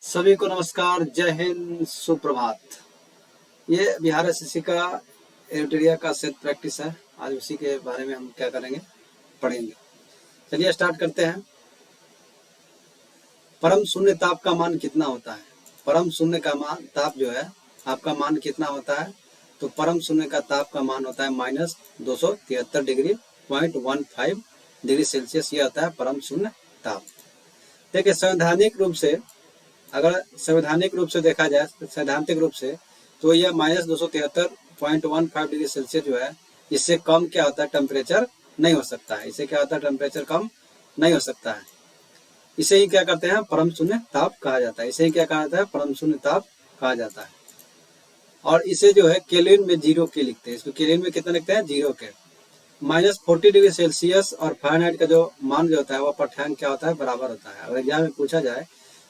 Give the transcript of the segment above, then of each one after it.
सभी को नमस्कार, जय हिंद, सुप्रभात। ये बिहार एसएससी का एरिटेरिया का सेट प्रैक्टिस है। आज उसी के बारे में हम क्या करेंगे, पढ़ेंगे। चलिए स्टार्ट करते हैं। परम शून्य ताप का मान कितना होता है? परम शून्य का मान ताप जो है आपका मान कितना होता है? तो परम शून्य का ताप का मान होता है -273.15 डिग्री सेल्सियस। ये होता है परम शून्य ताप। देखिए, संवैधानिक रूप से देखा जाए, सैद्धांतिक रूप से, तो यह -273.15 डिग्री सेल्सियस जो है, इससे कम क्या होता है, टेम्परेचर नहीं हो सकता है। इसे क्या होता है, टेम्परेचर कम नहीं हो सकता है। इसे ही क्या कहते हैं, परम शून्य ताप कहा जाता है। इसे ही क्या कहा जाता है, परम शून्य ताप कहा जाता है। और इसे जो है केल्विन में 0 के लिखते हैं। इसको केल्विन में कितना लिखते हैं, 0 के। -40 डिग्री सेल्सियस और फ़ारेनहाइट का जो मान जो होता है, वह पाठ्यांक क्या होता है, बराबर होता है। अगर एग्जाम में पूछा जाए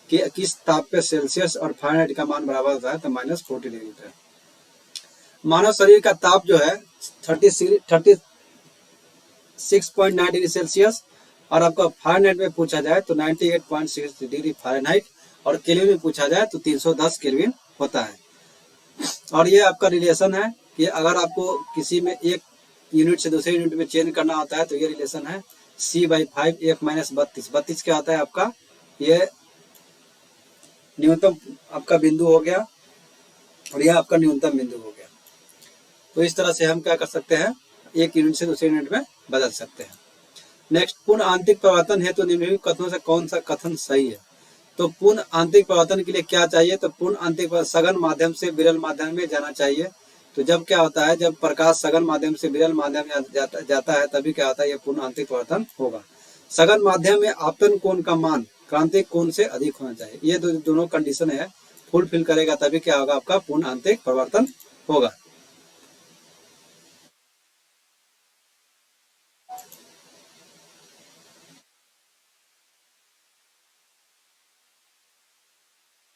कि किस ताप पे सेल्सियस और फ़ारेनहाइट का मान बराबर होता है, तो -40 डिग्री पे। मानव शरीर का ताप जो है 36.9 डिग्री सेल्सियस, और आपका फ़ारेनहाइट में पूछा जाए तो 98.6 डिग्री फ़ारेनहाइट, और केल्विन में पूछा जाए तो 310 केल्विन होता है। और ये आपका रिलेशन है कि अगर आपको किसी में एक यूनिट से दूसरे यूनिट में चेंज करना होता है, तो ये रिलेशन है C/5 1 - 32। 32 क्या होता है आपका, ये न्यूनतम आपका बिंदु हो गया, और यह आपका न्यूनतम बिंदु हो गया। तो इस तरह से हम क्या कर सकते हैं, एक यूनिट से दूसरे यूनिट में बदल सकते हैं। नेक्स्ट, पूर्ण आंतरिक परिवर्तन है तो निम्नलिखित कथनों से कौन सा कथन सही है? तो पूर्ण आंतरिक परिवर्तन के लिए क्या चाहिए, तो पूर्ण आंतरिक सघन माध्यम से विरल माध्यम में जाना चाहिए। तो जब क्या होता है, जब प्रकाश सघन माध्यम से विरल माध्यम में जाता है, तभी क्या होता है, यह पूर्ण आंतरिक परिवर्तन होगा। सघन माध्यम में आपतन कोण का मान क्रांतिक कोण से अधिक होना चाहिए। ये दोनों कंडीशन है, फुलफिल करेगा तभी क्या होगा, आपका पूर्ण आंतरिक परिवर्तन होगा।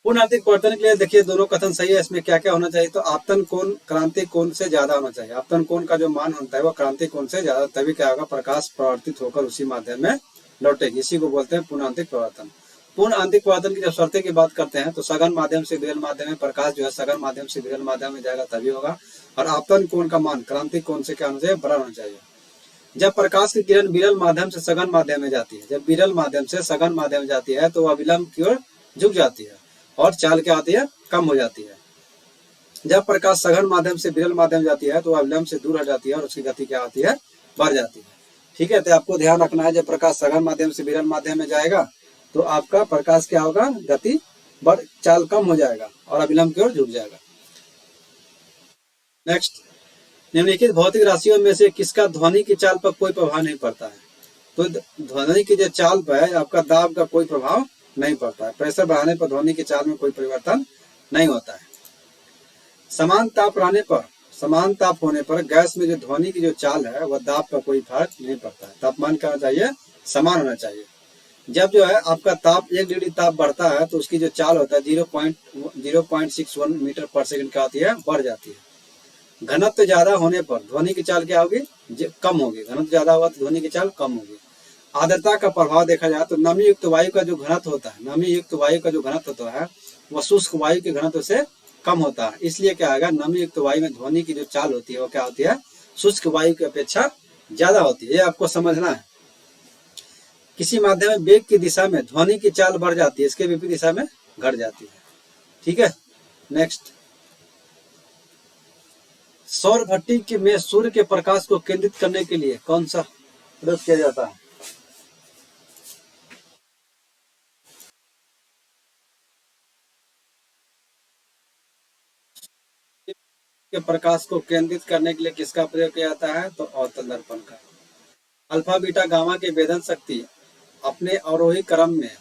पूर्ण आंतरिक परिवर्तन के लिए देखिए, दोनों कथन सही है। इसमें क्या क्या होना चाहिए, तो आपतन कोण क्रांतिक कोण से ज्यादा होना चाहिए। आपतन कोण का जो मान होता है, वो क्रांतिक कोण से ज्यादा, तभी क्या होगा, प्रकाश परिवर्तित होकर उसी माध्यम में लौटेगी। इसी को बोलते हैं पूर्ण आंतरिक परिवर्तन। पूर्ण आंतरिक परिवर्तन की जब शर्तें की बात करते हैं, तो सघन माध्यम से विरल माध्यम में प्रकाश जो है सघन माध्यम से विरल माध्यम में जाएगा तभी होगा। और आपतन कोण का मान क्रांतिक कोण से क्या होना चाहिए, बड़ा होना चाहिए। जब प्रकाश की किरण विरल माध्यम से सघन माध्यम में जाती है, जब विरल माध्यम से सघन माध्यम में जाती है, तो वह विलंब की ओर झुक जाती है और चाल क्या आती है, कम हो जाती है। जब प्रकाश सघन माध्यम से विरल माध्यम में जाती है, तो वह विलंब से दूर हट जाती है और उसकी गति क्या होती है, बढ़ जाती है। ठीक है, तो आपको ध्यान रखना है, जब प्रकाश सघन माध्यम से विरल माध्यम में जाएगा, तो आपका प्रकाश क्या होगा, गति बढ़, चाल कम हो जाएगा और अविलंब की ओर झुक जाएगा। नेक्स्ट, निम्नलिखित भौतिक राशियों में से किसका ध्वनि की चाल पर कोई प्रभाव नहीं पड़ता है? तो ध्वनि की जो चाल पर है, आपका दाब का कोई प्रभाव नहीं पड़ता है। प्रेशर बढ़ाने पर ध्वनि की चाल में कोई परिवर्तन नहीं होता है। समान ताप रहने पर, समान ताप होने पर गैस में जो ध्वनि की जो चाल है, वह दाब का कोई फर्क नहीं पड़ता है। तापमान क्या होना चाहिए, समान होना चाहिए। जब जो है आपका ताप 1 डिग्री ताप बढ़ता है, तो उसकी जो चाल होता है 0.61 मीटर पर सेकंड क्या होती है, बढ़ जाती है। घनत्व ज्यादा होने पर ध्वनि की चाल क्या होगी, कम होगी। घनत्व ज्यादा हुआ तो ध्वनि की चाल कम होगी। आर्द्रता का प्रभाव देखा जाए तो नमी युक्त वायु का जो घनत्व होता है, नमी युक्त वायु का जो घनत्व होता है, वह शुष्क वायु के घनत्व से कम होता है। इसलिए क्या आएगा, नमी युक्त वायु में ध्वनि की जो चाल होती है, वो क्या होती है, शुष्क वायु की अपेक्षा ज्यादा होती है। ये आपको समझना है। किसी माध्यम में वेग की दिशा में ध्वनि की चाल बढ़ जाती है, इसके विपरीत दिशा में घट जाती है। ठीक है, नेक्स्ट, सौर भट्टी में सूर्य के प्रकाश को केंद्रित करने के लिए कौन सा प्रयोग किया जाता है? के प्रकाश को केंद्रित करने के लिए किसका प्रयोग किया जाता है, तो अवतल दर्पण का। अल्फा बीटा गामा की वेदन शक्ति अपने अवरोही क्रम में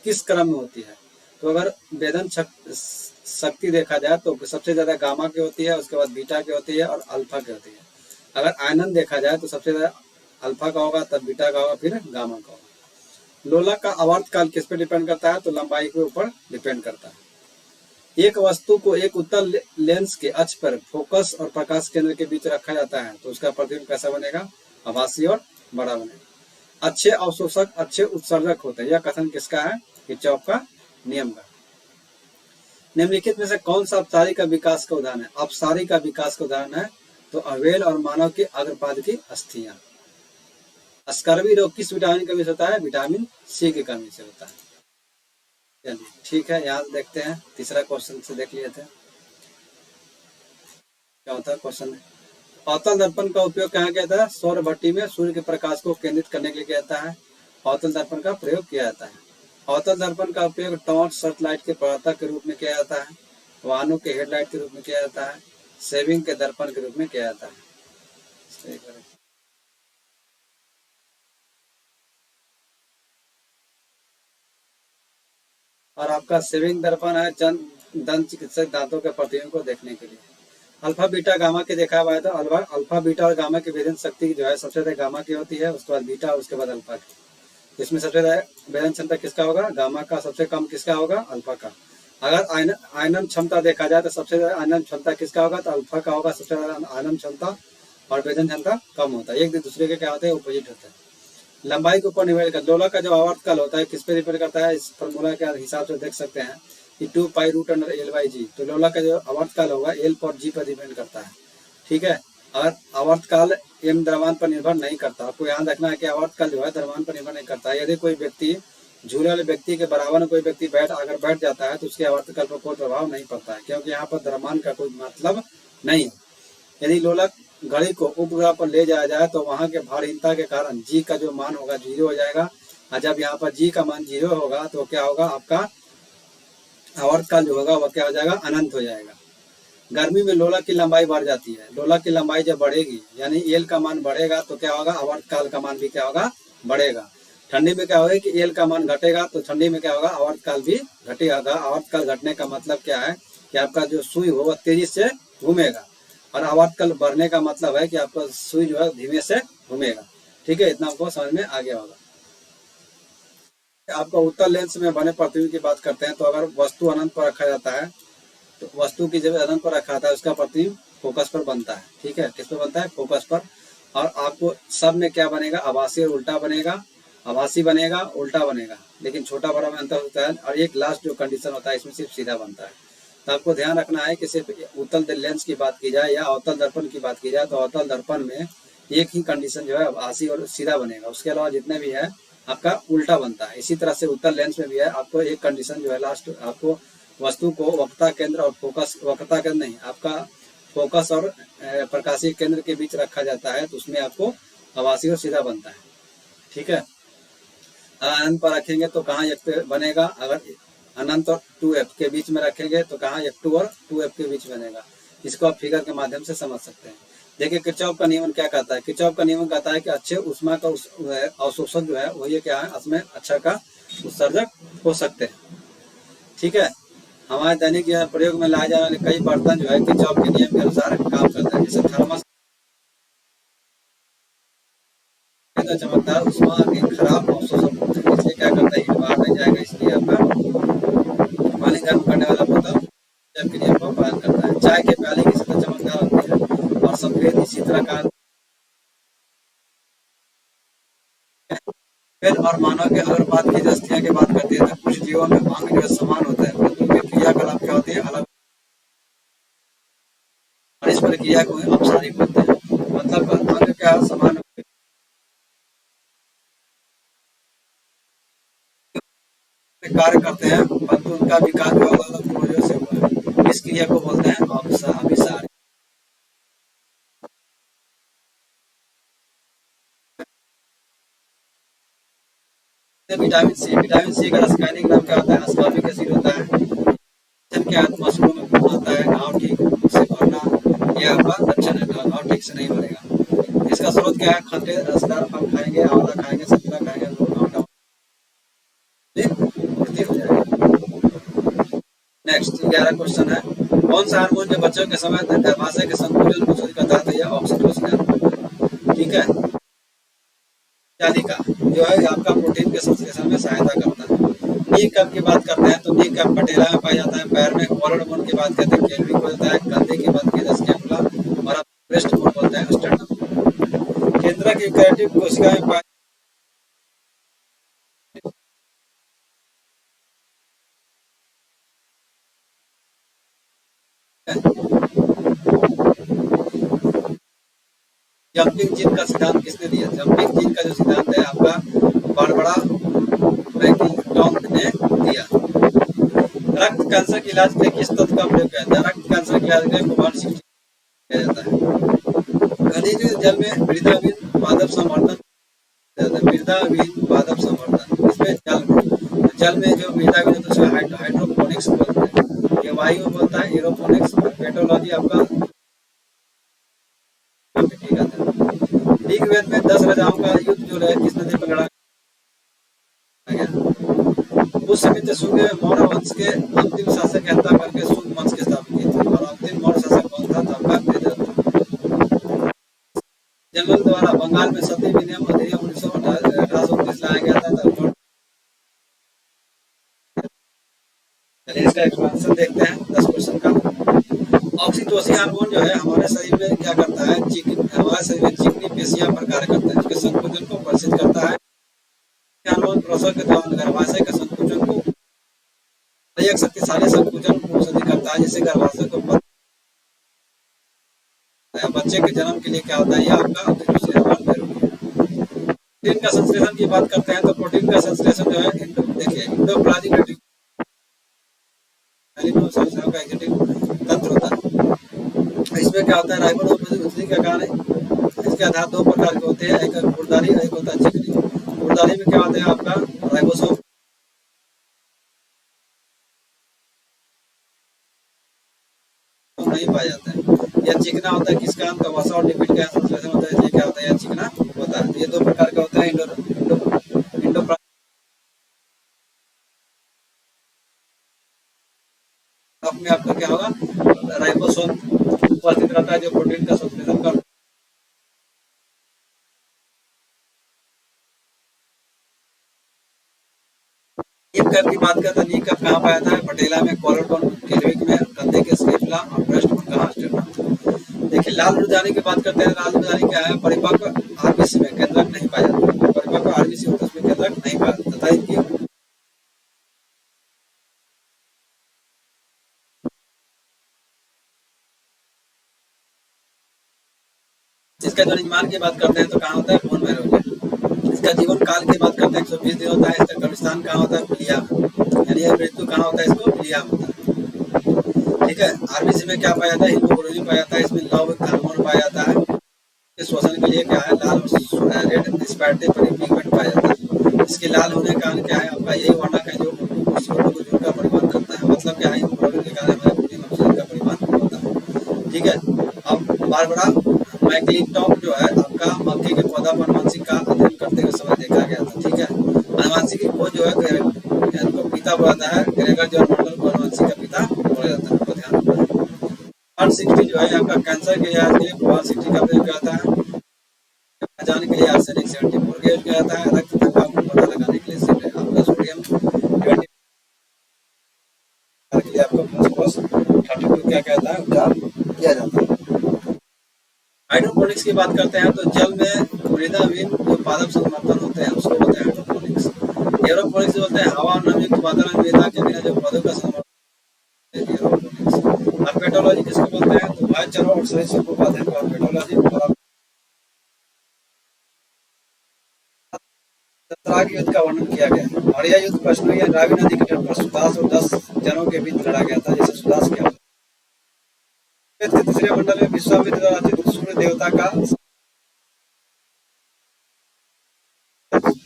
किस क्रम में होती है? तो अगर वेदन शक्ति देखा जाए तो सबसे ज्यादा गामा की होती है, उसके बाद बीटा की होती है और अल्फा की होती है। अगर आयनन देखा जाए तो सबसे ज्यादा अल्फा का होगा, तब बीटा का होगा, फिर गामा का होगा। लोलक का आवर्त काल किस पे डिपेंड करता है, तो लंबाई के ऊपर डिपेंड करता है। एक वस्तु को एक उत्तल लेंस के अक्ष पर फोकस और प्रकाश केंद्र के बीच रखा जाता है, तो उसका प्रतिबिंब कैसा बनेगा, आभासी और बड़ा बनेगा। अच्छे अवशोषक अच्छे उत्सर्जक होते हैं। यह कथन किसका है, किरचॉफ का नियम का। निम्नलिखित में से कौन सा अपसारी का विकास का उदाहरण है? अपसारी का विकास का उदाहरण है तो अवेल और मानव के अग्रपाद की अस्थियां। स्कर्वी रोग किस विटामिन की कमी से होता है? विटामिन सी की कमी से होता है। चलिए ठीक है, यहाँ देखते हैं तीसरा क्वेश्चन से देख लिए थे क्या होता है क्वेश्चन। अवतल दर्पण का उपयोग कहाँ किया जाता है? सौर भट्टी में सूर्य के प्रकाश को केंद्रित करने के लिए किया जाता है। अवतल दर्पण का प्रयोग किया जाता है। अवतल दर्पण का उपयोग टॉर्च सर्च लाइट के प्रवर्तक के रूप में किया जाता है, वाहनों के हेडलाइट के रूप में किया जाता है, सेविंग के दर्पण के रूप में किया जाता है। सही करें। और आपका सेविंग दर्पण है दंत चिकित्सक दांतों के प्रतिबिंब को देखने के लिए। अल्फा बीटा गामा के देखा हुआ है तो अल्फा बीटा और गामा की भेदन शक्ति जो है सबसे ज्यादा गामा की होती है, उसके बाद बीटा और उसके बाद अल्फा की। इसमें सबसे ज्यादा भेदन क्षमता किसका होगा? गामा का। सबसे कम किसका होगा? अल्फा का। अगर आयनन क्षमता देखा जाए तो सबसे ज्यादा आयनन क्षमता किसका होगा? तो अल्फा का होगा सबसे ज्यादा आयनन क्षमता, और भेदन क्षमता कम होता है। एक दूसरे के क्या होते हैं? अपोजिट होते हैं। लंबाई के ऊपर निर्भर करता है। लोला का जो आवर्तकाल होता है किस पे निर्भर करता है? इस फॉर्मूला के हिसाब से देख सकते हैं कि 2 pi root under L by g. तो लोला का जो आवर्तकाल होगा एल पर जी पर डिपेंड करता है। ठीक है, और आवर्तकाल एम द्रव्यमान पर निर्भर नहीं करता। आपको याद रखना है कि आवर्तकाल जो है द्रव्यमान पर निर्भर नहीं करता है। यदि कोई व्यक्ति झूले वाले व्यक्ति के बराबर में कोई व्यक्ति अगर बैठ जाता है तो उसके आवर्तकाल पर कोई प्रभाव नहीं पड़ता है, क्योंकि यहाँ पर द्रव्यमान का कोई मतलब नहीं है। यदि लोलक घड़ी को उपग्रह पर ले जाया जाए तो वहां के भारहीनता के कारण जी का जो मान होगा 0 हो जाएगा, और जब यहाँ पर जी का मान 0 होगा तो क्या होगा? आपका आवर्तकाल जो होगा वह क्या हो जाएगा? अनंत हो जाएगा। गर्मी में लोलक की लंबाई बढ़ जाती है। लोलक की लंबाई जब बढ़ेगी यानी एल का मान बढ़ेगा तो क्या होगा? आवर्तकाल का मान भी क्या होगा? बढ़ेगा। ठंडी में क्या होगा कि एल का मान घटेगा तो ठंडी में क्या होगा? आवर्तकाल भी घटेगा। आवर्तकाल घटने का मतलब क्या है कि आपका जो सुई हो वह तेजी से घूमेगा, और आवर्तकाल बढ़ने का मतलब है कि आपका सुई जो है धीमे से घूमेगा। ठीक है, इतना आपको समझ में आ गया होगा। आपका उत्तल लेंस में बने प्रतिबिंब की बात करते हैं तो अगर वस्तु अनंत पर रखा जाता है तो वस्तु की जब अनंत पर रखा जाता है उसका प्रतिबिंब फोकस पर बनता है। ठीक है, किस पर बनता है? फोकस पर। और आपको सब में क्या बनेगा? आभासी और उल्टा बनेगा। आभासी बनेगा, उल्टा बनेगा, लेकिन छोटा बड़ा में अंतर होता है। और एक लास्ट जो कंडीशन होता है इसमें सिर्फ सीधा बनता है। तो आपको ध्यान रखना है कि सिर्फ उत्तल लेंस की बात की जाए या अवतल दर्पण की बात की जाए तो अवतल दर्पण में एक ही कंडीशन जो है आभासी और सीधा बनेगा, उसके अलावा जितने भी है आपका उल्टा बनता है। इसी तरह से उत्तल लेंस में भी है, आपको एक कंडीशन जो है लास्ट आपको वस्तु को वक्रता केंद्र और फोकस, वक्रता केंद्र नहीं, आपका फोकस और प्रकाशीय केंद्र के बीच रखा जाता है तो उसमें आपको आभासी और सीधा बनता है। ठीक है, अनंत पर रखेंगे तो कहाँ एक पे बनेगा? अगर अनंत और 2f के बीच में रखेंगे तो कहाँ f2 और 2f के बीच बनेगा। इसको आप फिगर के माध्यम से समझ सकते हैं। देखिए किरचॉफ का नियम क्या कहता है? किरचॉफ का नियम कहता है कि अच्छे उष्मा का अवशोषक जो है वो ये क्या है? उसमें अच्छा का उत्सर्जक हो सकते हैं। ठीक है, हमारे दैनिक प्रयोग में लाए जाने वाले कई बर्तन जो है किरचॉफ के नियम के अनुसार काम करते हैं। जैसे थर्मस चमकदार उष्मा के खराब अवशोषक होते हैं, इसलिए क्या करता है? हीट बाहर नहीं जाएगा, इसलिए आपका पानी गर्म करने वाला बोतल जब के नियम का पालन करता है। चाय के प्याले की सतह चमकदार होती है और सफेद इसी तरह का। पेड़ और मानव के अग्रपात की दस्तियां की बात करते हैं तो कुछ जीवों में अंग जो है समान होता है परंतु उनकी क्रियाकलाप क्या होती है? अलग। और इस प्रक्रिया को अपसारी बोलते हैं। मतलब अंग क्या समान कार्य करते हैं परंतु उनका विकास जो अलग अलग पूर्वजों से हुआ है। इस क्रिया को बोलते हैं अभिसारी। विटामिन सी का रासायनिक नाम क्या होता है? अस्कॉर्बिक एसिड होता है। क्या मशरूम में खून आता है, घाव ठीक से भरना, यह आपका लक्षण है। घाव ठीक से नहीं भरेगा। इसका स्रोत क्या है? खट्टे रसदार फल खाएंगे, आंवला खाएंगे, संतरा खाएंगे, पूर्ति हो जाएगा। नेक्स्ट 11 क्वेश्चन है, कौन सा हार्मोन जो बच्चों के समय गर्भाशय के संकुचन को शुरू करता है? तो यह ऑक्सीटोसिन। ठीक है, जालिका जो है आपका प्रोटीन के संश्लेषण में सहायता करता है। नी कप की बात करते हैं तो नी कप पटेला में पाया जाता है। पैर में कॉलर बोन की बात करते हैं केल्विक बोलता है। कंधे की बात की स्कैपुला, और ब्रेस्ट बोन बोलते हैं स्टर्नम। केंद्र की कैरोटिड कोशिका में पाया जंपिंग जीन का सिद्धांत किसने दिया? जंपिंग जीन का जो सिद्धांत है आपका बारबरा मैकलिंटॉक ने दिया। रक्त कैंसर के इलाज के लिए किस तत्व का प्रयोग किया जाता है? रक्त कैंसर के इलाज के लिए कोबाल्ट 60 किया जाता है। खनिज जल में मृदाविहीन पादप संवर्धन, मृदाविहीन पादप संवर्धन, इसमें जल में जो मृदाविहीन होता है उसे हाइड्रोपोनिक्स बोलते हैं। ये वायु में बोलता है एरोपोनिक्स। और पेट्रोलॉजी आपका ठीक आता है। ऋग्वेद में 10 राजाओं का युद्ध जो है किस नदी पर लड़ा गया? उस समय से शुंग मौर्य वंश के अंतिम शासक की हत्या करके शुंग वंश की स्थापना की थी। और अंतिम मौर्य शासक कौन था? आपका वेदरथ। जनरल द्वारा बंगाल में सती विनियम अधिनियम 1829 लाया गया था। इसका एक्सपेंशन देखते हैं 10 क्वेश्चन का। ऑक्सीटोसिन हार्मोन जो है हमारे शरीर में क्या करता है? हमारे शरीर में चिकनी पेशियां पर कार्य करता है, जिसके संकुचन को प्रदर्शित करता है। हार्मोन प्रसव के दौरान गर्भाशय के संकुचन को एक शक्तिशाली संकुचन को करता है, जिससे गर्भाशय को बच्चे के जन्म के लिए क्या होता है? ये आपका ऑक्सीटोसिन हार्मोन जरूरी है। प्रोटीन का संश्लेषण की बात करते हैं तो प्रोटीन का संश्लेषण जो है देखिए इंडोप्लाज्मिक तंत्र होता है। इसमें क्या होता है? राइबोसोम का कार्य है। इसके आधार 2 प्रकार के होते हैं, एक गुर्दारी और एक होता है चिकनी। गुर्दारी में क्या होता है? आपका राइबोसोम नहीं पाया जाता है। यह चिकना होता है किसका? अंत वसा और लिपिड का संश्लेषण होता है। ये क्या होता है? यह चिकना होता है। ये 2 प्रकार का होता है। में आपका क्या होगा? राइबोसोम उपस्थित रहता है जो प्रोटीन का संश्लेषण करता है। नीम कप की बात करते हैं। नीम कप कहाँ पाया जाता है? पटेला में, कोलोटन, केल्विक में, कंधे के स्केपुला और ब्रेस्ट में कहाँ स्टेम। देखिए लाल मृदानी की बात करते हैं। लाल मृदानी क्या है? परिपक्व आरबीसी में केंद्रक नहीं पाया जाता। परिपक्व आरबीसी होता है उसमें केंद्रक नहीं पाया जाता। इनकी इसका जो निर्माण की बात करते हैं तो कहाँ होता है? बोन मैरो में। इसका जीवन काल की बात करते हैं 120 दिन होता है। इसका कब्रिस्तान कहाँ होता है? पिलिया में। यानी मृत्यु कहाँ होता है? इसको पिलिया में होता है। ठीक है। आरबीसी में क्या पाया जाता है? हीमोग्लोबिन पाया जाता है। इसमें लव हार्मोन पाया जाता है। श्वसन के लिए क्या है? लाल रेड स्पैटिक पिगमेंट पाया जाता है। इसके लाल होने का कारण क्या है? आपका यही वर्णक है जो ग्लूकोज का परिवहन करता है। मतलब क्या है? हीमोग्लोबिन के कारण हमारे प्रोटीन ऑक्सीजन का परिवहन होता है। ठीक है। अब बारबरा मैकलिंटॉक जो है आपका मक्के के पौधा पर अनुवांशिक का अध्ययन करते हुए समय देखा गया था। ठीक है। अनुवांशिक की खोज जो है को पिता बोला है। ग्रेगर जॉन मॉडल को अनुवांशिक का पिता बोला जाता है। आपको ध्यान रखना है। 160 जो है आपका कैंसर के इलाज के लिए कोबाल्ट 60 का प्रयोग किया जाता है। जाने के लिए आर्सेनिक 74 का यूज किया जाता है। रक्त दबाव को पता लगाने के लिए आपका सोडियम 20 के लिए आपका फास्फोरस 32 क्या कहता है? उपचार किया जाता है। हाइड्रोपोनिक्स की बात करते हैं तो जल में मृदाविहीन जो पादप संवर्धन होते हैं उसको बोलते हैं हाइड्रोपोनिक्स। एरोपोनिक्स बोलते हैं हवा और नमी उत्पादन में मृदा के बिना जो पौधों का संवर्धन है एरोपोनिक्स। और पेट्रोलॉजी किसको बोलते हैं? तो भाईचारा और सही सबको कहते हैं और पेट्रोलॉजी। सतराग युद्ध का वर्णन किया गया और यह युद्ध पश्चिमी रावी नदी के तट पर सुदास और 10 जनों के बीच लड़ा गया था। जैसे सुदास क्या के तीसरे मंडल में विश्वामित्र द्वारा रचित सूर्य देवता का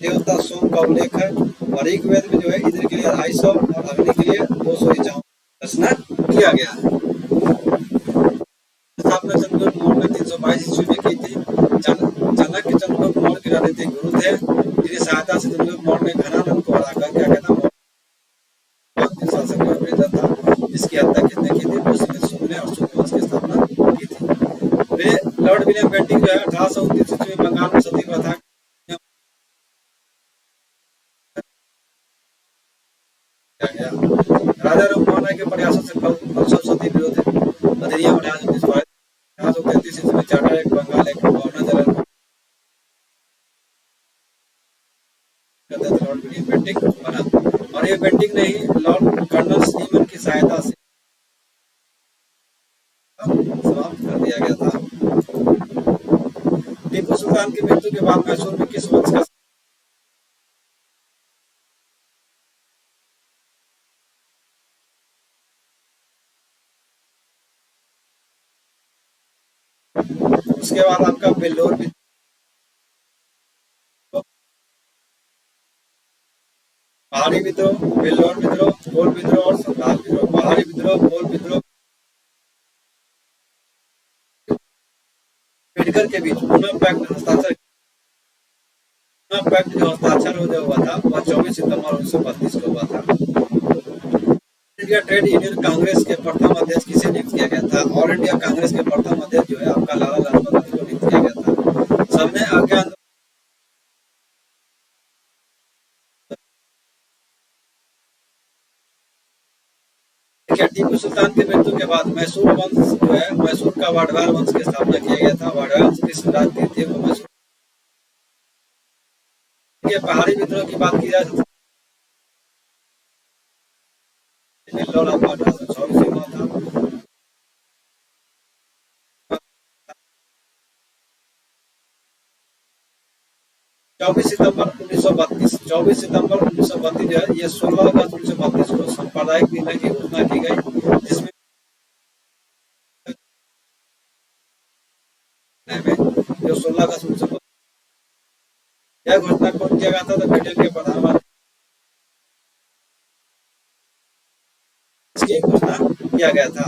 देवता सोम का उल्लेख है। और ऋग्वेद में जो है इंद्र के लिए 250 और अग्नि के लिए 251 रचना किया गया है। स्थापना चंद्रगुप्त मौर्य ने 322 ईस्वी में की थी। चाणक्य चंद्रगुप्त मौर्य के राजनीतिक गुरु थे, जिनकी सहायता से चंद्रगुप्त मौर्य ने घनानंद को हराकर क्या कहता शासक था, जिसकी हत्या किसने की थी? ने और शुंग वंश की स्थापना की थी। वे लॉर्ड विलियम बेंटिंग जो है 1829 ईस्वी में बंगाल में सती प्रथा राजा राममोहन राय के प्रयासों से फलस्वरूप सती विरोधी अधिनियम 1833 ईस्वी में charter act Bengal act governor general lord William Bentinck बना। और ये बेंटिंग ने ही लॉर्ड कर्नल स्लीमन की सहायता से समाप्त कर दिया गया था। सुल्तान की मृत्यु के बाद मैसूर में किस वंश का उसके बाद आपका बेल्लोर विद्रोह, पहाड़ी विद्रोह, बेल्लोर विद्रोह, कोल विद्रोह और संथाल विद्रोह। पहाड़ी विद्रोह, कोल विद्रोह, अम्बेडकर के बीच पुनः पैक्ट हस्ताक्षर, पुनः पैक्ट जो हस्ताक्षर हो जो हुआ था वह 24 सितंबर 1932 को हुआ था। इंडिया ट्रेड यूनियन कांग्रेस के प्रथम अध्यक्ष किसे नियुक्त किया गया था? ऑल इंडिया कांग्रेस के प्रथम अध्यक्ष जो है आपका लाला लाजपत राय को नियुक्त किया गया था। सबने आज्ञा टीपू सुल्तान की मृत्यु के बाद मैसूर वंश जो है मैसूर का वाडवार वंश की स्थापना किया गया था। वाडवार वंश किस राज्य थे वो मैसूर के। पहाड़ी विद्रोह की बात की जाए तो बेल्लोर आपका 1824 में हुआ था। 24 सितंबर 1932 जो है ये 16 अगस्त 1932 को सांप्रदायिक विलय की घोषणा की गई, जिसमें जो 16 अगस्त 1932 यह घोषणा कौन किया गया था? तो ब्रिटेन के प्रधानमंत्री की घोषणा किया गया था।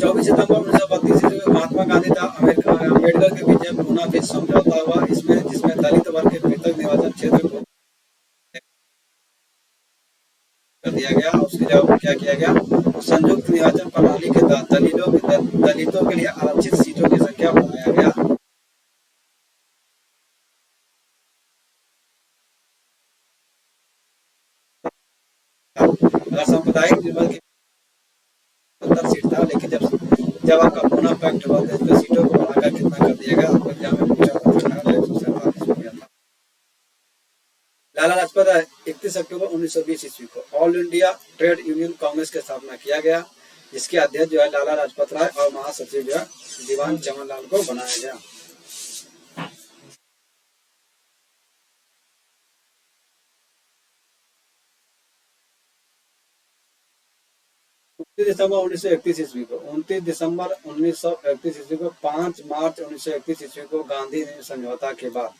24 सितंबर 1932 ईस्वी में महात्मा गांधी था अम्बेडकर के बीच पूना बीच समझौता हुआ, इसमें जिसमें दलित वर्ग के पृथक निर्वाचन क्षेत्र को कर दिया गया। उसकी जगह क्या किया गया? संयुक्त निर्वाचन प्रणाली के तहत दलितों के लिए आरक्षित सीटों की संख्या बढ़ाया गया। सांप्रदायिक निर्बल की 70 सीट था, लेकिन जब आपका पूना पैक्ट हुआ था इसमें सीटों को बढ़ाकर कितना कर दिया गया? आपको एग्जाम में पूछा था 147 हो गया था। लाला लाजपत राय 31 अक्टूबर 1920 ईस्वी को all India trade union Congress की स्थापना किया गया, जिसके अध्यक्ष जो है लाला लाजपत राय और महासचिव जो है दीवान चमनलाल को बनाया गया। 29 ईस्वी को 29 दिसंबर 1931 ईस्वी को 5 मार्च 1931 ईस्वी को गांधी समझौता के बाद,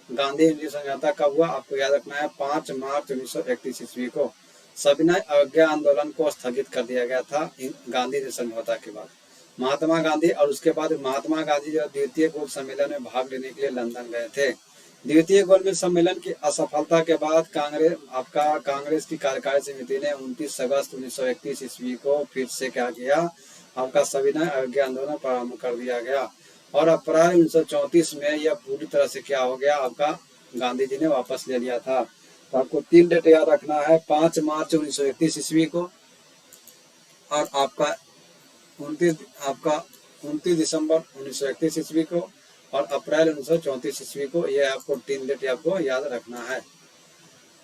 गांधी समझौता कब हुआ आपको याद रखना है? 5 मार्च 1931 ईस्वी को सविनय अवज्ञा आंदोलन को स्थगित कर दिया गया था गांधी समझौता के बाद। महात्मा गांधी और उसके बाद महात्मा गांधी जो द्वितीय गोल सम्मेलन में भाग लेने के लिए लंदन गए थे। द्वितीय गोल सम्मेलन की असफलता के बाद कांग्रेस की कार्यकारी समिति ने 29 अगस्त 1931 ईस्वी को फिर से क्या किया? आपका सविनय अवज्ञा आंदोलन प्रारंभ कर दिया गया और अप्रैल 1934 में यह पूरी तरह से क्या हो गया? आपका गांधी जी ने वापस ले लिया था। तो आपको 3 डेट याद रखना है, 5 मार्च 1931 ईस्वी को और आपका 29 दिसंबर 1931 ईस्वी को और अप्रैल 1934 ईस्वी को। यह आपको 3 डेट आपको याद रखना है।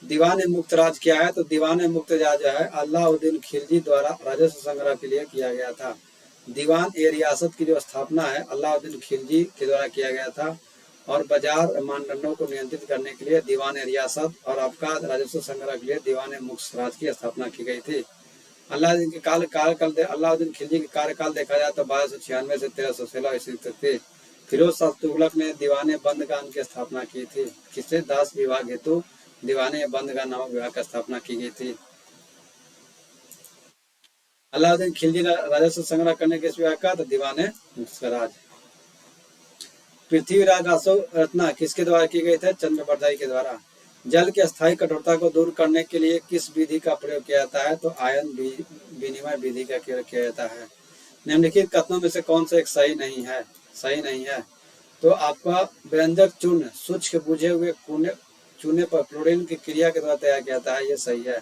दीवान मुक्त राज क्या है? तो दीवान मुक्त राज जो है अलाउद्दीन खिलजी द्वारा राजस्व संग्रह के लिए किया गया था। दीवान ए रियासत की जो स्थापना है अलाउद्दीन खिलजी के द्वारा किया गया था और बाजार मानदंडों को नियंत्रित करने के लिए दीवान ए रियासत और आपका राजस्व संग्रह के लिए दीवान मुक्त राज की स्थापना की गई थी। अलाउद्दीन खिलजी के कार्यकाल देखा जाए तो 1296 से 1316 ईस्वी तक थे। फिरोज शाह तुगलक ने दीवाने बंदगान की स्थापना की थी। किससे? दास विभाग हेतु दीवाने बंदगान नामक विभाग की स्थापना की गई थी। अलाउद्दीन खिलजी ने राजस्व संग्रह करने के विभाग का तो दीवाने स्वराज। पृथ्वीराज अशोक रचना किसके द्वारा की गई थे? चंद्रबरदाई के द्वारा। जल की अस्थायी कठोरता को दूर करने के लिए किस विधि का प्रयोग किया जाता है? तो आयन विनिमय विधि का प्रयोग किया जाता है। निम्नलिखित कथनों में से कौन सा एक सही नहीं है? तो आपका व्यंजक चूर्ण शुष्क बुझे हुए चूने पर क्लोरीन की क्रिया के द्वारा तैयार किया जाता है, ये सही है।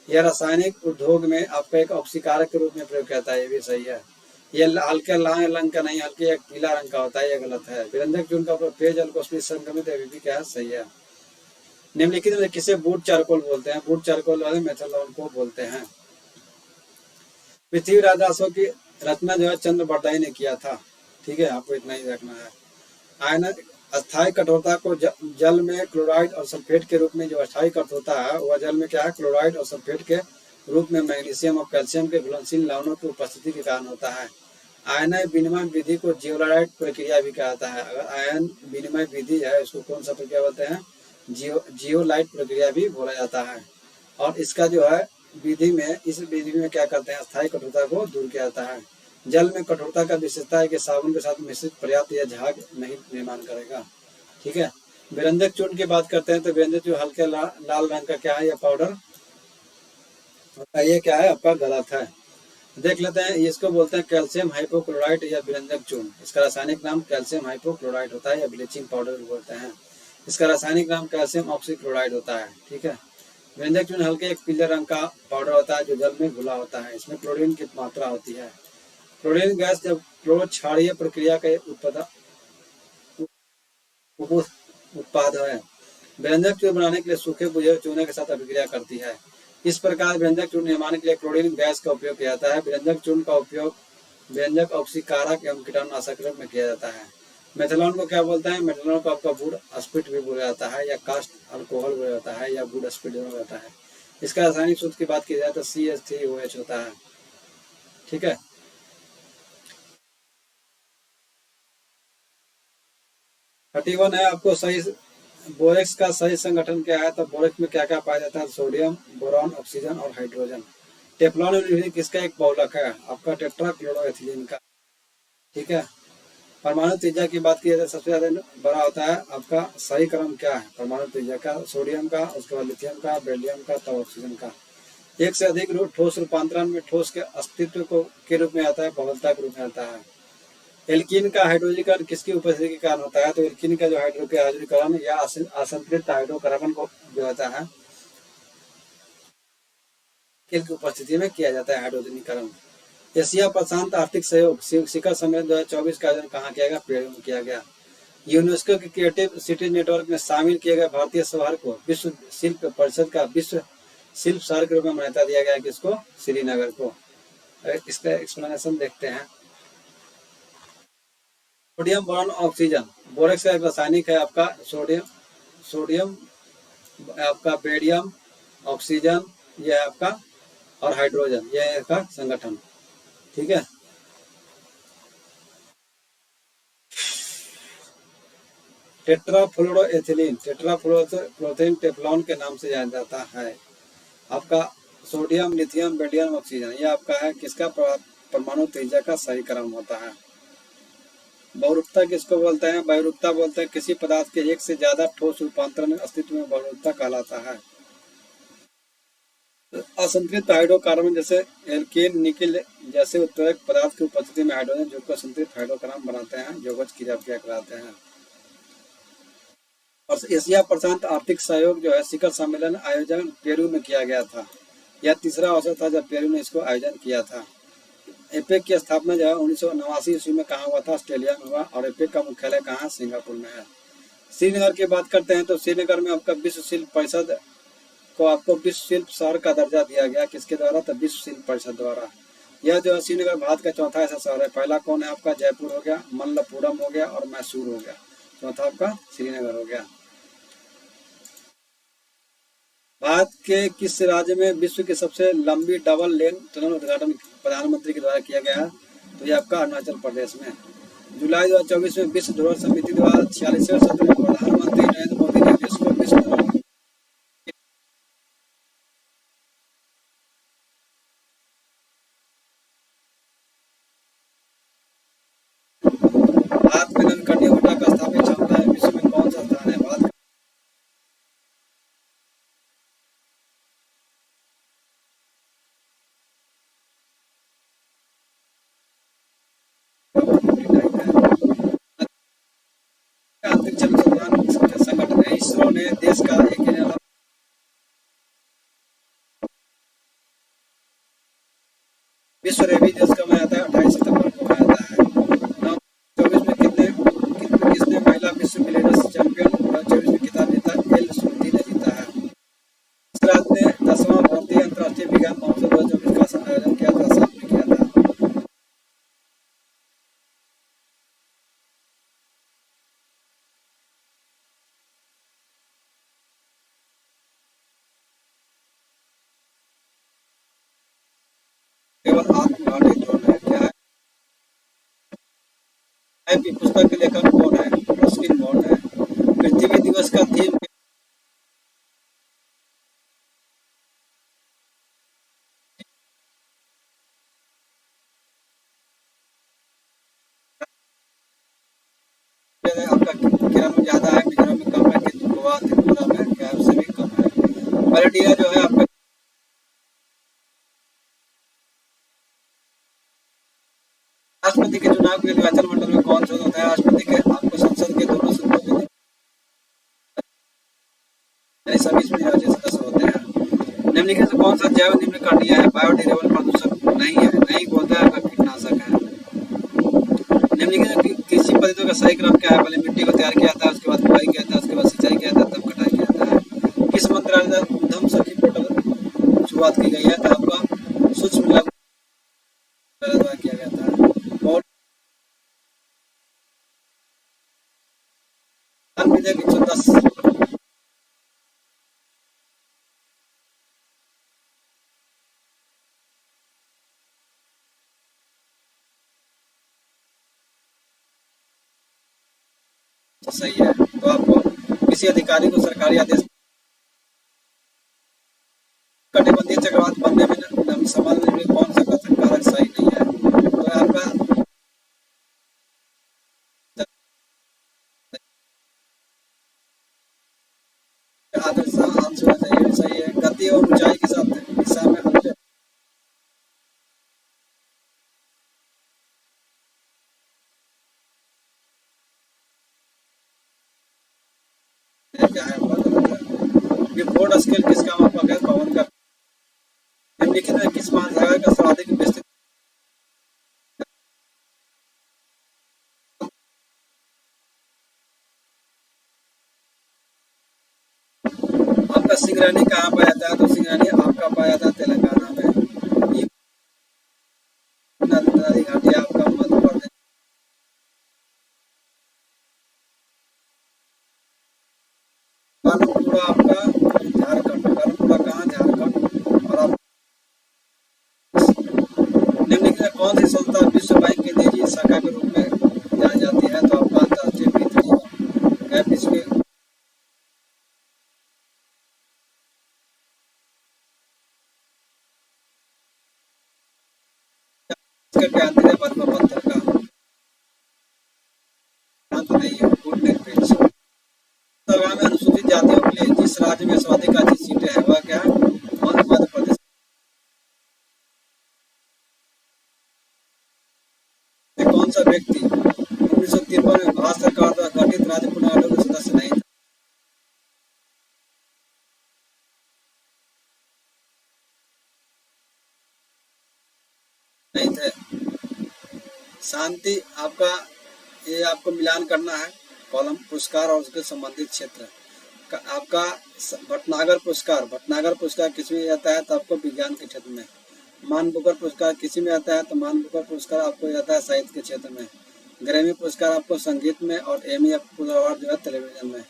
यह रासायनिक उद्योग में आपका एक ऑक्सीकारक के रूप में प्रयोग किया जाता है, ये भी सही है। ये हल्के लाल रंग का नहीं, हल्के एक पीला रंग का होता है, ये गलत है। व्यंजक चूर्ण का पेयजल को संक्रमित है, भी क्या है? सही है। निम्नलिखित में किसे बूट चारकोल बोलते हैं? बूट चारकोल वाले मेथनॉल को बोलते हैं। पृथ्वीराज अशोक की रचना जो है चंद्रबरदाई ने किया था। ठीक है, आपको इतना ही रखना है। अस्थायी कठोरता को जल में क्लोराइड और सल्फेट के रूप में, जो अस्थायी कठोरता है वह जल में क्या है, क्लोराइड और सल्फेट के रूप में मैग्नीशियम और कैल्शियम के घुलनशील लवणों की उपस्थिति के कारण होता है। आयन विनिमय विधि को जियोलाइट प्रक्रिया भी कहा जाता है। अगर आयन विनिमय विधि है उसको कौन सा प्रक्रिया बोलते हैं, जियोलाइट प्रक्रिया भी बोला जाता है। और इसका जो है विधि में, इस विधि में क्या करते हैं, अस्थायी कठोरता को दूर किया जाता है। जल में कठोरता का विशेषता है कि साबुन के साथ मिश्रित पर्याप्त या झाग नहीं निर्माण करेगा। ठीक है। व्यंजक चूर्ण की बात करते हैं तो व्यंजक चूर्ण हल्के लाल रंग का क्या है, यह पाउडर, ये क्या है आपका गलत है। देख लेते हैं, इसको बोलते हैं कैल्शियम हाइपोक्लोराइट या व्यंजक चूर्ण। इसका रासायनिक नाम कैल्शियम हाइपोक्लोराइट होता है या ब्लीचिंग पाउडर बोलते हैं। इसका रासायनिक नाम कैल्शियम ऑक्सीक्लोराइड होता है। ठीक है। व्यंजक चूर्ण हल्के एक पीले रंग का पाउडर होता है जो जल में घुला होता है। इसमें क्लोरीन की मात्रा होती है। क्लोरीन गैस जब क्लोरो क्षारीय प्रक्रिया के उत्पाद है। व्यंजक चूर्ण बनाने के लिए सूखे बुझे चूने के साथ अभिक्रिया करती है। इस प्रकार व्यंजक चूर्ण निर्माण के लिए क्लोरीन गैस का उपयोग किया जाता है। व्यंजक चूर्ण का उपयोग व्यंजक ऑक्सीकारक एवं कीटाणुनाशक में किया जाता है। मेथनॉल को क्या बोलते हैं, मेथनॉल को आपका वुड स्पिरिट भी बोला जाता है या कास्ट अल्कोहल बोला जाता है या वुड स्पिरिट बोला जाता है। इसका रासायनिक सूत्र की बात की जाए तो CH3OH होता है। ठीक है। 31 है आपको सही, बोरेक्स का सही संगठन क्या है, तो बोरेक्स में क्या क्या पाया जाता है, सोडियम, बोरॉन, ऑक्सीजन और हाइड्रोजन। टेफ्लॉन किसका एक बहुलक है, आपका टेट्राक्लोरोएथिलीन का। ठीक है। परमाणु त्रिज्या की बात की जाए तो सबसे ज्यादा बड़ा होता है आपका सही क्रम क्या है परमाणु त्रिज्या का, सोडियम का, उसके बाद लिथियम का, बेरिलियम का, तब ऑक्सीजन का। एक से अधिक ठोस रूपांतरण में ठोस के अस्तित्व को के रूप में आता है, बहुलता के रूप में आता है। एल्कीन का हाइड्रोजीकरण किसकी उपस्थिति के कारण होता है, तो एल्कीन का जो हाइड्रोजीकरण या असंतुलित हाइड्रोकार्बन को जो होता है की उपस्थिति में किया जाता है हाइड्रोजनीकरण। एशिया प्रशांत आर्थिक सहयोग शिखर सम्मेलन 2024 का आयोजन कहाँ किया गया, पेरू में किया गया। यूनेस्को के क्रिएटिव सिटी नेटवर्क में शामिल किए गए भारतीय शहर को विश्व शिल्प परिषद का विश्व शिल्प शहर के रूप में मान्यता दिया गया, किसको, श्रीनगर को। इसका एक्सप्लेनेशन देखते हैं। Sodium, boron, oxygen. बोरेक्स का रासायनिक है आपका सोडियम, सोडियम आपका बेरियम, ऑक्सीजन ये है आपका, और हाइड्रोजन ये है इसका संगठन। ठीक है। टेट्राफ्लोरोएथिलीन, टेट्राफ्लोरोएथिलीन टेफ्लॉन के नाम से जाना जाता है। आपका सोडियम, लिथियम, बेरिलियम, ऑक्सीजन ये आपका है किसका, परमाणु त्रिज्या का सही क्रम होता है। बहुरूपता किसको बोलते हैं, बहुरूपता बोलते हैं किसी पदार्थ के एक से ज्यादा ठोस रूपांतरण अस्तित्व में बहुरूपता कहलाता है। असंतुलित हाइड्रोकार्बन जैसे एल्केन, निकेल जैसे उत्प्रेरक पदार्थ की उपस्थिति में हाइड्रोजन जो संतुलित हाइड्रोकार्बन बनाते हैं, यौगिक क्रिया कहलाते हैं। और एशिया प्रशांत आर्थिक सहयोग जो है शिखर सम्मेलन आयोजन पेरू में किया गया था। यह तीसरा अवसर था जब पेरू ने इसको आयोजन किया था। एपेक की स्थापना जो है 1989 ईस्वी में कहाँ हुआ था, ऑस्ट्रेलिया में हुआ। और एपेक का मुख्यालय कहाँ, सिंगापुर में है। श्रीनगर की बात करते हैं तो श्रीनगर में आपका विश्व शिल्प परिषद को आपको विश्व शिल्प शहर का दर्जा दिया गया, किसके द्वारा, तो विश्व शिल्प परिषद द्वारा। यह जो है श्रीनगर भारत का चौथा ऐसा शहर है। पहला कौन है आपका, जयपुर हो गया, मल्लपुरम हो गया और मैसूर हो गया। चौथा आपका श्रीनगर हो गया। भारत के किस राज्य में विश्व की सबसे लंबी डबल लेन टनल उद्घाटन प्रधानमंत्री के द्वारा किया गया, तो ये आपका अरुणाचल प्रदेश में। जुलाई 2024 में विश्व धरोहर समिति द्वारा 46वें सत्र में प्रधानमंत्री नरेंद्र मोदी ने इसको विश्व धरोहर भारत में ननकटिया ऊर्जा का स्थापित क्षमता है विश्व में कौन सा स्थान है, भारत अंतरिक्ष अनुसंधान संगठन है, इसरो ने देश का एक विश्व रेबीज दिवस कब मनाया जाता है, 28 सितंबर को मनाया जाता है। 2024 में किसने महिला विश्व मिलेनियस चैंपियन 2024 में खिताब जीता, एल श्रुति ने जीता है। गुजरात ने 10वां भारतीय अंतर्राष्ट्रीय विज्ञान महोत्सव 2024 का आयोजन किया था, साथ में किया था। केवल आत्मघाती ड्रोन है। क्या है कि पुस्तक के लेखक कौन है? रस्किन बॉन्ड है। पृथ्वी दिवस का थीम क्या है? आपका केरल में ज्यादा है, मिजोरम में कम है, कि गोवा त्रिपुरा में क्या है, उससे भी कम है। पलटिया जो है आपका राष्ट्रपति के चुनाव के लिए निर्वाचन मंडल में कौन सा होता है? राष्ट्रपति के आपको संसद के दोनों सदनों में यानी सभी इसमें निर्वाचित सदस्य होते हैं। निम्नलिखित से कौन सा जैव निम्न कणीय है? बायोडिग्रेडेबल प्रदूषक नहीं है, नहीं बोलता है, आपका कीटनाशक है। निम्नलिखित कृषि पद्धतियों का सही क्रम क्या है? पहले मिट्टी को तैयार किया जाता है, उसके बाद बुआई किया जाता है, उसके बाद सिंचाई किया जाता है, तब कटाई किया जाता है। किस मंत्रालय द्वारा उद्यम सखी पोर्टल शुरुआत की गई है? तो आपका सूक्ष्म लघु द्वारा किया गया था। और वन विधेयक 110 तो सही है। तो आपको किसी अधिकारी को सरकारी आदेश कटिबंधीय चक्रवात बनने में समान में कौन सा कारक सही नहीं है? तो आपका आदर्श आंसर होना चाहिए, ये भी सही है। गति और ऊंचाई के साथ दिशा में अंतर क्या है? बहुत गलत है। ये फोर्ड स्केल किसका मापक है? पवन का। निम्नलिखित में किस महासागर का सर्वाधिक विस्तृत आपका सिंगरानी कहाँ पाया जाता है? तो सिंगरानी आपका पाया जाता है तेलंगाना में। ये नदी घाटी आपका मध्य प्रदेश। कानपुरा आपका झारखंड। कानपुरा कहाँ? झारखंड। और आप निम्नलिखित में कौन सी संस्था विश्व बैंक की निजी शाखा के रूप में जानी जाती है? तो आपका अंतर्राष्ट्रीय वित्त निगम है। विश्व के 92 वर्ग पत्थर का अंत नहीं है, गुड निरपेक्ष। सभा में अनुसूचित जातियों के लिए जिस राज्य में सर्वाधिक आरक्षित सीटें हैं वह क्या है? मध्य प्रदेश। में कौन सा व्यक्ति 1953 में भारत सरकार द्वारा गठित राज्य पुनर्गठन का सदस्य नहीं थे? शांति आपका, ये आपको मिलान करना है कॉलम पुरस्कार और उसके संबंधित क्षेत्र का। आपका भटनागर पुरस्कार, भटनागर पुरस्कार किस में आता है? तो आपको विज्ञान के क्षेत्र में। मान बुकर पुरस्कार किसी में आता है? तो मान बुकर पुरस्कार आपको आता है साहित्य के क्षेत्र में। ग्रैमी पुरस्कार आपको संगीत में, और एमी अवार्ड जो है टेलीविजन में।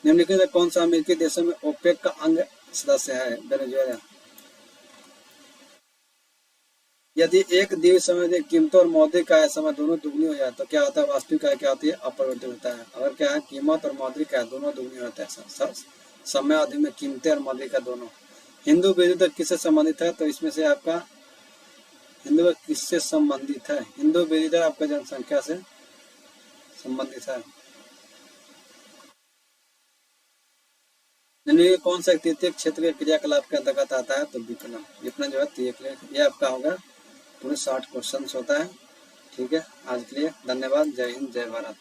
निम्नलिखित में कौन सा अमेरिकी देशों में ओपेक का अंग सदस्य है? वेनेजुएला। यदि एक दिव्य समय में कीमत और मौद्रिक आय समय दोनों दुगनी हो जाए तो क्या होता है? वास्तविक आय क्या होती है? अपरिवर्तित होता है। अगर क्या है, कीमत और मौद्रिक आय दोनों दुगनी होता है समय अवधि में कीमतें और मौद्रिक आय दोनों। हिंदू विविधता किससे संबंधित है? तो इसमें से आपका हिंदू किससे संबंधित है? हिंदू विविधता आपका जनसंख्या से संबंधित है। निम्नलिखित कौन सा तृतीय क्षेत्र के क्रियाकलाप के अंतर्गत आता है? तो विपणन। विपणन जो है तृतीय, ये आपका होगा। पूरे 60 क्वेश्चन होता है। ठीक है, आज के लिए धन्यवाद। जय हिंद, जय भारत।